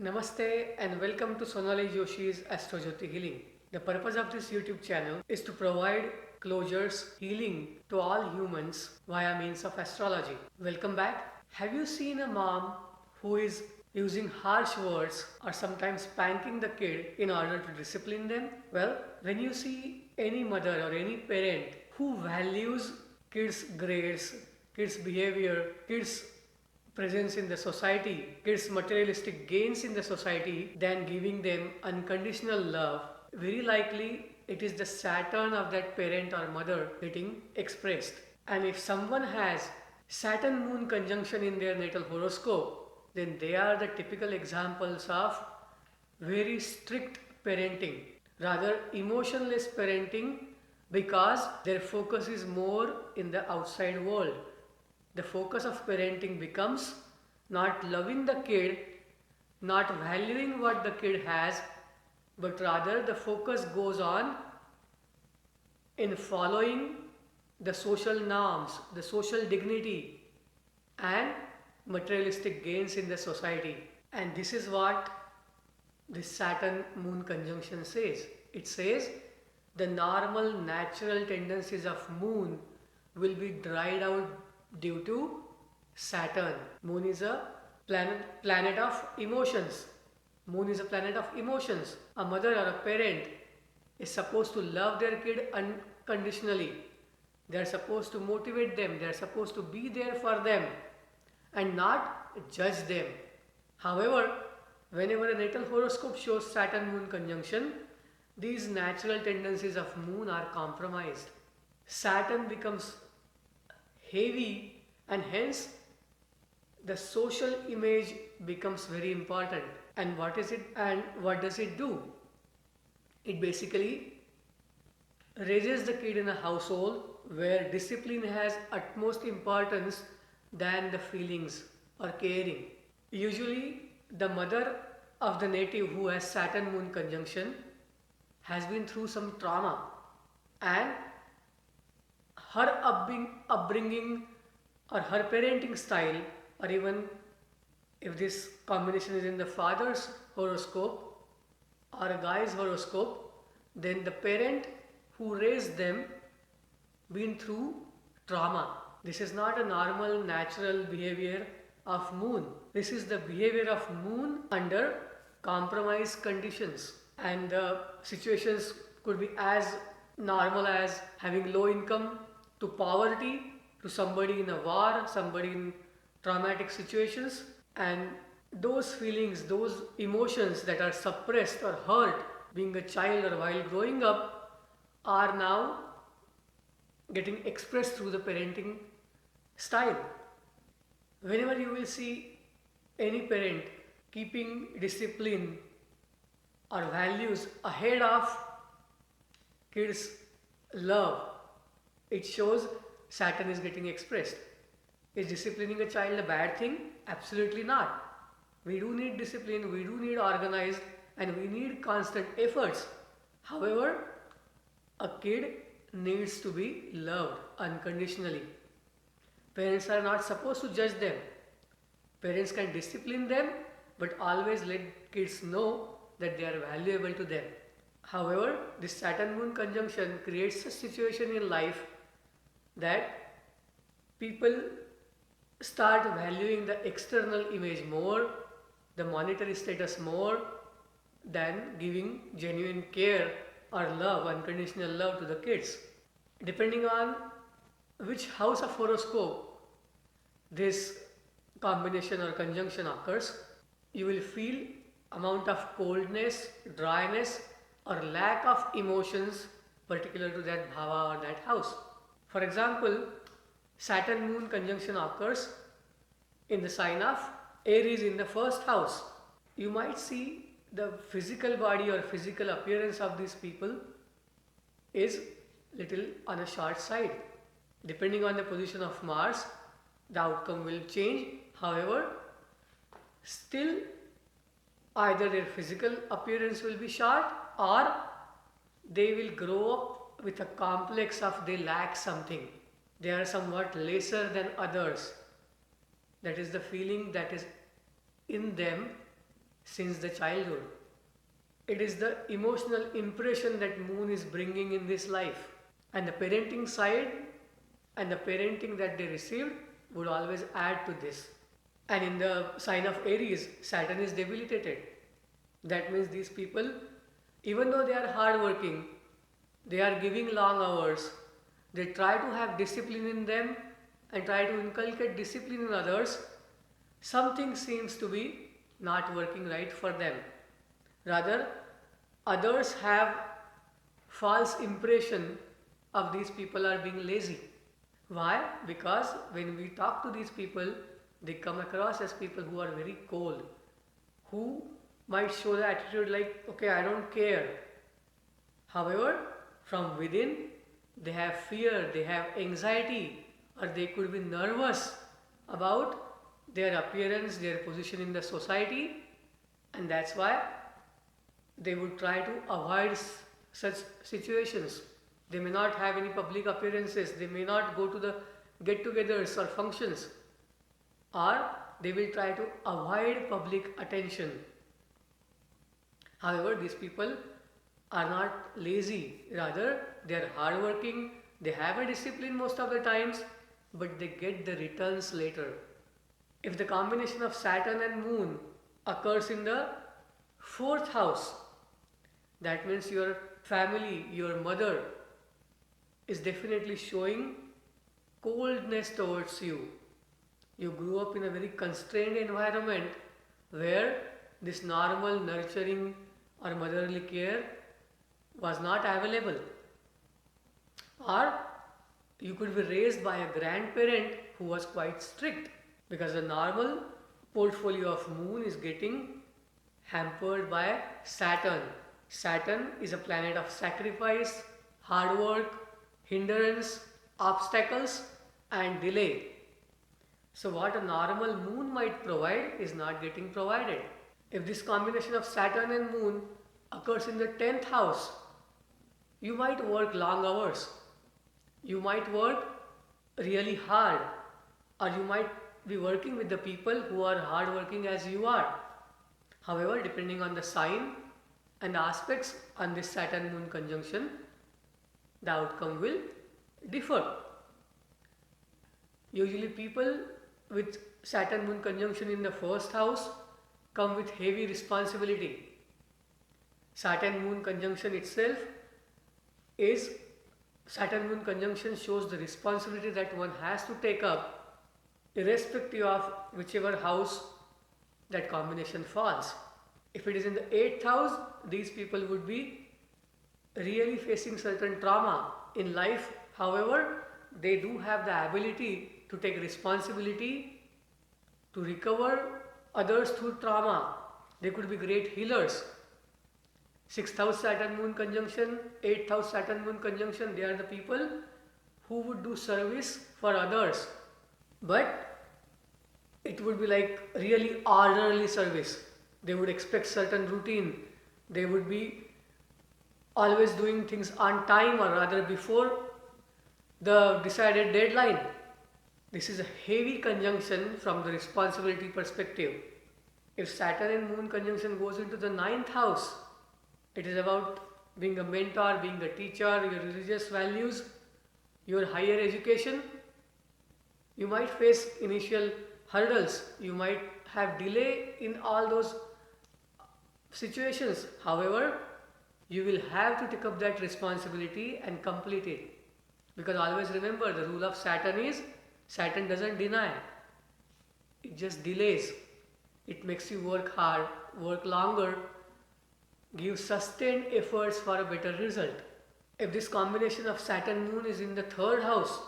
Namaste and welcome to Sonali Joshi's Astrojyoti Healing. The purpose of this YouTube channel is to provide closures, healing to all humans via means of astrology. Welcome back. Have you seen a mom who is using harsh words or sometimes spanking the kid in order to discipline them? Well, when you see any mother or any parent who values kids' grades, kids' behavior, kids' presence in the society, kids' materialistic gains in the society, than giving them unconditional love, very likely it is the Saturn of that parent or mother getting expressed. And if someone has Saturn Moon conjunction in their natal horoscope, then they are the typical examples of very strict parenting, rather emotionless parenting, because their focus is more in the outside world. The focus of parenting becomes not loving the kid, not valuing what the kid has, but rather the focus goes on in following the social norms, the social dignity, and materialistic gains in the society. And this is what this Saturn Moon conjunction says. It says the normal natural tendencies of Moon will be dried out due to Saturn. Moon is a planet of emotions. Moon is a planet of emotions. A mother or a parent is supposed to love their kid unconditionally. They are supposed to motivate them. They are supposed to be there for them and not judge them. However, whenever a natal horoscope shows Saturn Moon conjunction, these natural tendencies of Moon are compromised. Saturn becomes heavy, and hence the social image becomes very important. And what is it and what does it do? It basically raises the kid in a household where discipline has utmost importance than the feelings or caring. Usually the mother of the native who has Saturn Moon conjunction has been through some trauma, and her upbringing or her parenting style, or even if this combination is in the father's horoscope or a guy's horoscope, then the parent who raised them been through trauma. This is not a normal natural behavior of Moon. This is the behavior of Moon under compromised conditions, and the situations could be as normal as having low income to poverty to somebody in a war, somebody in traumatic situations. And those feelings, those emotions that are suppressed or hurt being a child or while growing up are now getting expressed through the parenting style. Whenever you will see any parent keeping discipline or values ahead of kids' love, it shows Saturn is getting expressed. Is disciplining a child a bad thing? Absolutely not. We do need discipline, we do need organized, and we need constant efforts. However, a kid needs to be loved unconditionally. Parents are not supposed to judge them. Parents can discipline them, but always let kids know that they are valuable to them. However, this Saturn Moon conjunction creates a situation in life that people start valuing the external image more, the monetary status more, than giving genuine care or love, unconditional love to the kids. Depending on which house of horoscope this combination or conjunction occurs, you will feel amount of coldness, dryness, or lack of emotions particular to that bhava or that house. For example, Saturn Moon conjunction occurs in the sign of Aries in the first house. You might see the physical body or physical appearance of these people is little on a short side. Depending on the position of Mars, the outcome will change. However, still either their physical appearance will be short, or they will grow up with a complex of they lack something. They are somewhat lesser than others. That is the feeling that is in them since the childhood. It is the emotional impression that moon is bringing in this life. And the parenting side and the parenting that they received would always add to this. And in the sign of Aries, Saturn is debilitated. That means these people, even though they are hardworking, they are giving long hours, they try to have discipline in them and try to inculcate discipline in others, something seems to be not working right for them. Rather, others have false impression of these people are being lazy. Why? Because when we talk to these people, they come across as people who are very cold, who might show the attitude like, okay, I don't care. However, from within, they have fear, they have anxiety, or they could be nervous about their appearance, their position in the society, and that's why they would try to avoid such situations. They may not have any public appearances, they may not go to the get-togethers or functions, or they will try to avoid public attention. However, these people are not lazy, rather they are hardworking, they have a discipline most of the times, but they get the returns later. If the combination of Saturn and Moon occurs in the 4th house, that means your family, your mother is definitely showing coldness towards you. You grew up in a very constrained environment where this normal nurturing or motherly care was not available. Or you could be raised by a grandparent who was quite strict, because the normal portfolio of Moon is getting hampered by Saturn. Saturn is a planet of sacrifice, hard work, hindrance, obstacles and delay. So what a normal Moon might provide is not getting provided. If this combination of Saturn and Moon occurs in the 10th house, you might work long hours, you might work really hard, or you might be working with the people who are hard working as you are. However, depending on the sign and the aspects on this Saturn Moon conjunction, the outcome will differ. Usually people with Saturn Moon conjunction in the 1st house come with heavy responsibility. Saturn Moon conjunction itself is, Saturn Moon conjunction shows the responsibility that one has to take up irrespective of whichever house that combination falls. If it is in the 8th house, these people would be really facing certain trauma in life. However, they do have the ability to take responsibility, to recover others through trauma. They could be great healers. 6th house Saturn Moon conjunction, 8th house Saturn Moon conjunction, they are the people who would do service for others. But it would be like really orderly service. They would expect certain routine. They would be always doing things on time, or rather before the decided deadline. This is a heavy conjunction from the responsibility perspective. If Saturn and Moon conjunction goes into the 9th house, it is about being a mentor, being a teacher, your religious values, your higher education. You might face initial hurdles, you might have delay in all those situations. However, you will have to take up that responsibility and complete it. Because always remember, the rule of Saturn is, Saturn doesn't deny, it just delays. It makes you work hard, work longer, give sustained efforts for a better result. If this combination of Saturn Moon is in the 3rd house,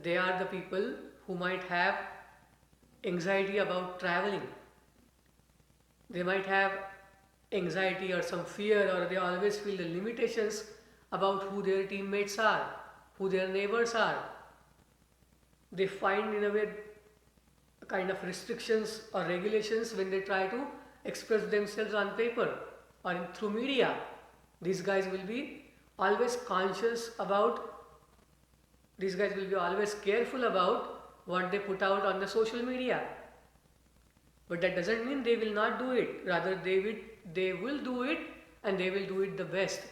they are the people who might have anxiety about traveling. They might have anxiety or some fear, or they always feel the limitations about who their teammates are, who their neighbors are. They find in a way kind of restrictions or regulations when they try to express themselves on paper or through media. These guys will be always conscious about, these guys will be always careful about what they put out on the social media. But that doesn't mean they will not do it. Rather, they will do it, and they will do it the best,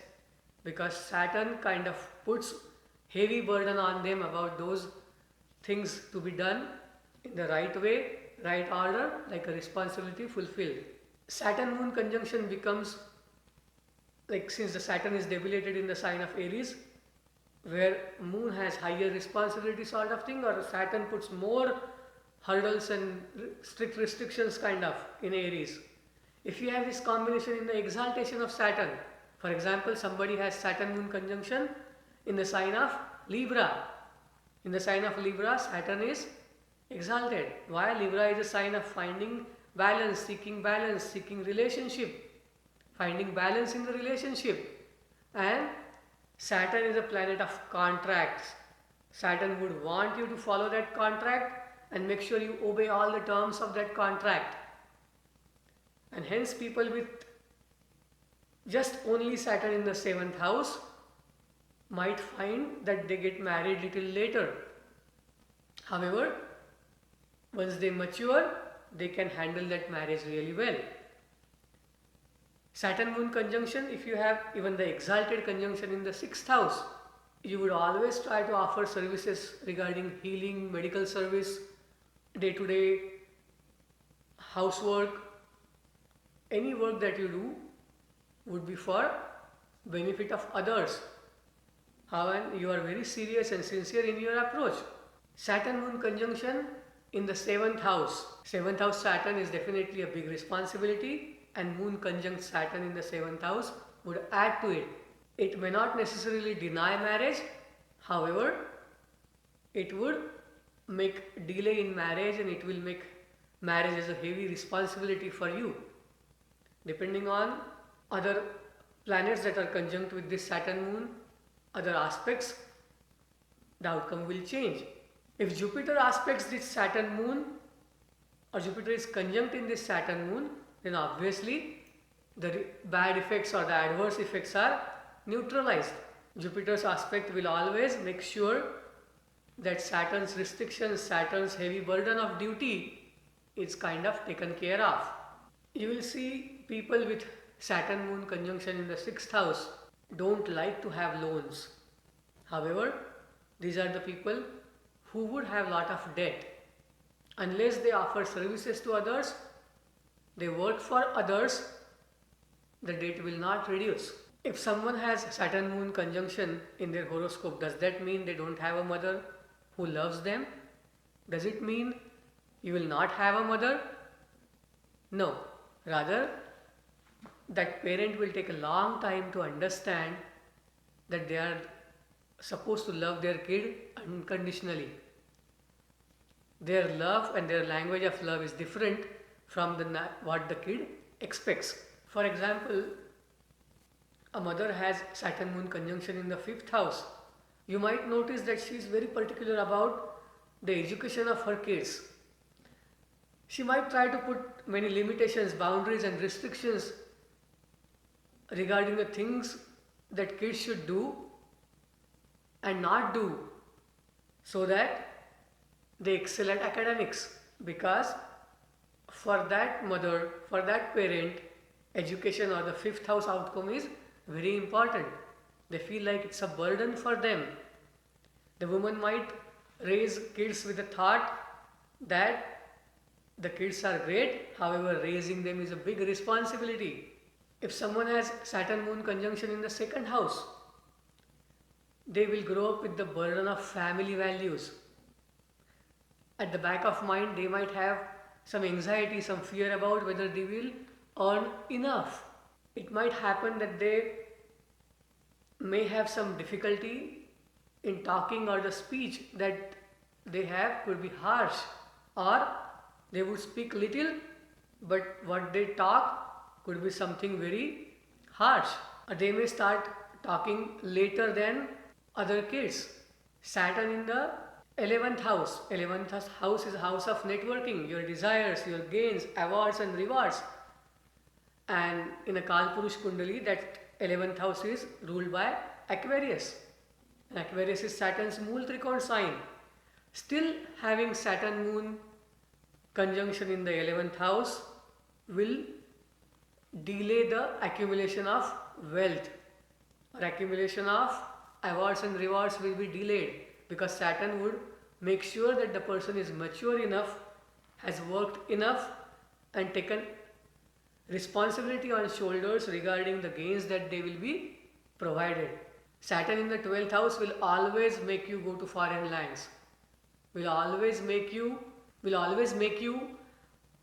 because Saturn kind of puts heavy burden on them about those things to be done in the right way, right order, like a responsibility fulfilled. Saturn Moon conjunction becomes like, since the Saturn is debilitated in the sign of Aries, where Moon has higher responsibility sort of thing, or Saturn puts more hurdles and strict restrictions kind of in Aries. If you have this combination in the exaltation of Saturn, for example, somebody has Saturn Moon conjunction in the sign of Libra. In the sign of Libra, Saturn is exalted. Why? Libra is a sign of finding balance, seeking relationship, finding balance in the relationship. And Saturn is a planet of contracts. Saturn would want you to follow that contract and make sure you obey all the terms of that contract. And hence people with just only Saturn in the 7th house might find that they get married little later. However, once they mature, they can handle that marriage really well. Saturn Moon conjunction, if you have even the exalted conjunction in the 6th house, you would always try to offer services regarding healing, medical service, day-to-day housework. Any work that you do would be for benefit of others. However, you are very serious and sincere in your approach. Saturn Moon conjunction in the 7th house. 7th house Saturn is definitely a big responsibility, and Moon conjunct Saturn in the 7th house would add to it. It may not necessarily deny marriage, however, it would make delay in marriage, and it will make marriage as a heavy responsibility for you. Depending on other planets that are conjunct with this Saturn Moon, other aspects, the outcome will change. If Jupiter aspects this Saturn Moon, or Jupiter is conjunct in this Saturn Moon, then obviously the bad effects or the adverse effects are neutralized. Jupiter's aspect will always make sure that Saturn's restrictions, Saturn's heavy burden of duty is kind of taken care of. You will see people with Saturn Moon conjunction in the 6th house don't like to have loans. However, these are the people who would have lot of debt. Unless they offer services to others, they work for others, the debt will not reduce. If someone has Saturn Moon conjunction in their horoscope, does that mean they don't have a mother who loves them? Does it mean you will not have a mother? No. Rather, that parent will take a long time to understand that they are supposed to love their kid unconditionally. Their love and their language of love is different from what the kid expects. For example, a mother has Saturn Moon conjunction in the 5th house. You might notice that she is very particular about the education of her kids. She might try to put many limitations, boundaries and restrictions regarding the things that kids should do and not do, so that they excel at academics. Because for that mother, for that parent, education or the 5th house outcome is very important. They feel like it's a burden for them. The woman might raise kids with the thought that the kids are great, however raising them is a big responsibility. If someone has Saturn Moon conjunction in the 2nd house, they will grow up with the burden of family values. At the back of mind, they might have some anxiety, some fear about whether they will earn enough. It might happen that they may have some difficulty in talking, or the speech that they have could be harsh, or they would speak little, but what they talk could be something very harsh. Or they may start talking later than other kids. Saturn in the 11th house. 11th house is a house of networking, your desires, your gains, awards and rewards. And in a Kalpurush Kundali, that 11th house is ruled by Aquarius. And Aquarius is Saturn's Mool Trikon sign. Still having Saturn Moon conjunction in the 11th house will delay the accumulation of wealth, or accumulation of awards and rewards will be delayed, because Saturn would make sure that the person is mature enough, has worked enough, and taken responsibility on shoulders regarding the gains that they will be provided. Saturn in the 12th house will always make you go to foreign lands, will always make you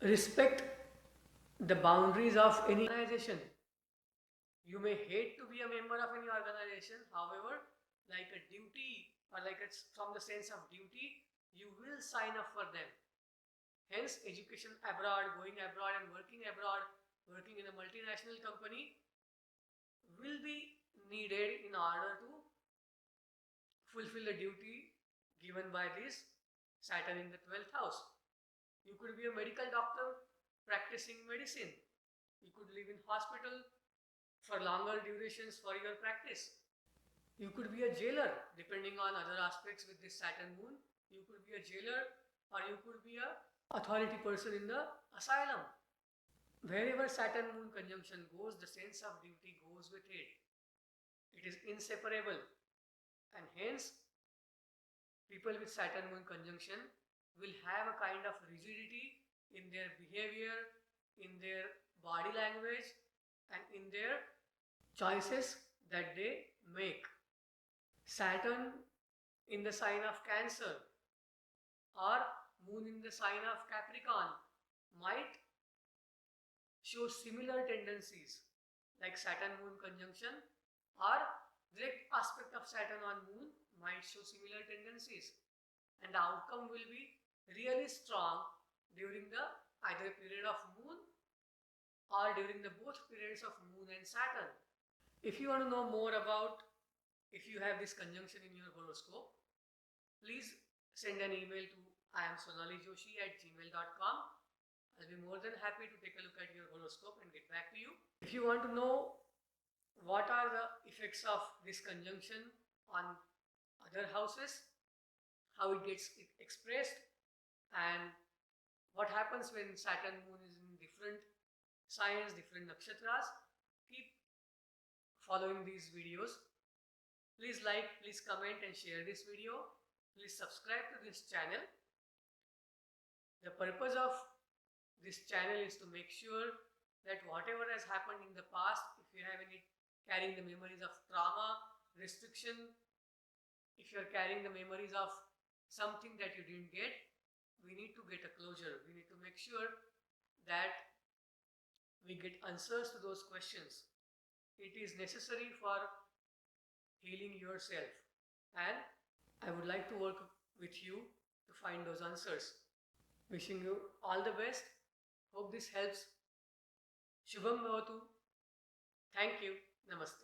respect the boundaries of any organization. You may hate to be a member of any organization, however, like a duty, or like it's from the sense of duty, you will sign up for them. Hence, education abroad, going abroad and working abroad, working in a multinational company will be needed in order to fulfill the duty given by this Saturn in the 12th house. You could be a medical doctor practicing medicine. You could live in hospital for longer durations for your practice. You could be a jailer, depending on other aspects with this Saturn moon. You could be a jailer, or you could be a authority person in the asylum. Wherever Saturn moon conjunction goes, the sense of duty goes with it. It is inseparable, and hence people with Saturn moon conjunction will have a kind of rigidity in their behavior, in their body language, and in their choices that they make. Saturn in the sign of Cancer or moon in the sign of Capricorn might show similar tendencies, like Saturn moon conjunction or direct aspect of Saturn on moon might show similar tendencies, and the outcome will be really strong during the either period of moon or during the both periods of moon and Saturn. If you want to know more about if you have this conjunction in your horoscope, please send an email to iamsonalijoshi@gmail.com. I'll be more than happy to take a look at your horoscope and get back to you. If you want to know what are the effects of this conjunction on other houses, how it gets expressed, and what happens when Saturn moon is in different signs, different nakshatras, keep following these videos. Please like, please comment and share this video. Please subscribe to this channel. The purpose of this channel is to make sure that whatever has happened in the past, if you have any carrying the memories of trauma, restriction, if you are carrying the memories of something that you didn't get, we need to get a closure. We need to make sure that we get answers to those questions. It is necessary for healing yourself, and I would like to work with you to find those answers. Wishing you all the best. Hope this helps. Shubham Bhavatu. Thank you. Namaste.